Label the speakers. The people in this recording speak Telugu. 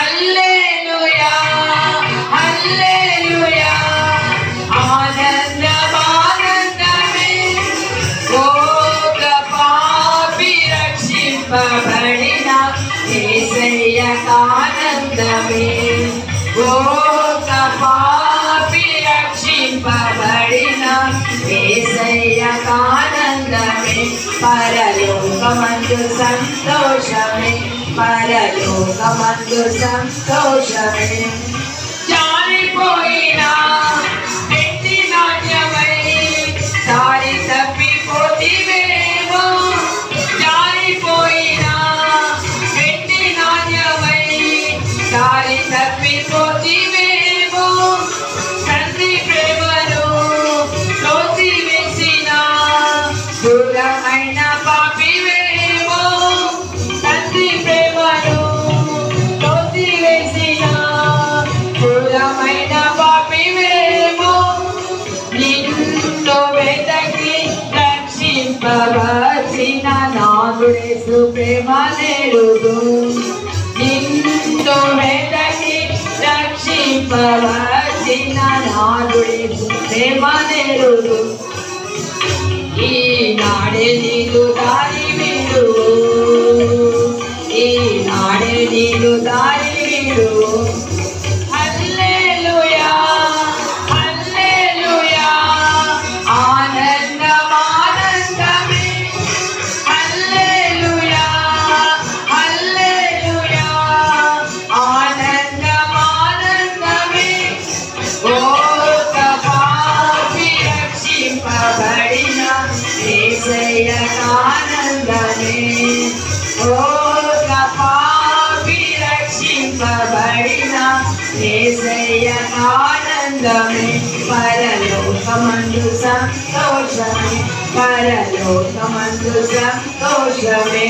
Speaker 1: హల్లెలూయా హల్లెలూయా ఆనందమానందమే ఒక పాపి రక్షింపబడిన యేసయ్యకు ఆనందమే ఒక పాపి రక్షింపబడిన యేసయ్యకు ఆనందమే పరలోకమందు సంతోషమే పరలోకమందు సంతోషమే జారిపోయిన వ్యక్తి నాట్యమై దారి తప్పిపోతివేమో జారిపోయిన వ్యక్తి నాట్యమై దారి తప్పిపోతివేమో తండ్రి ప్రేమను తోసివేసిన దూరమైన పాపివేమో తండ్రి ప్రేమను తోసివేసిన దూరమైన పాపివేమో నిన్ను వెతకి రక్షింపవలసిన నాదుడేసు ప్రేమ నేరుదు నిన్ను వెతకి రక్షింపవలసిన నాదుడేసు ప్రేమ నేరుదు ఈనాడే నీదు దారి విడువు ఈనాడే నీదు దారి విడువు హల్లెలూయా హల్లెలూయా ఆనందమానందమే హల్లెలూయా హల్లెలూయా ఆనందమానందమే ఒక పాపి రక్షింపబడిన యేసయ్యకు ఆనందమే ఒక పాపి రక్షింపబడిన యేసయ్యకు ఆనందమే పరలోకమందు సంతోషమే పరలోకమందు సంతోషమే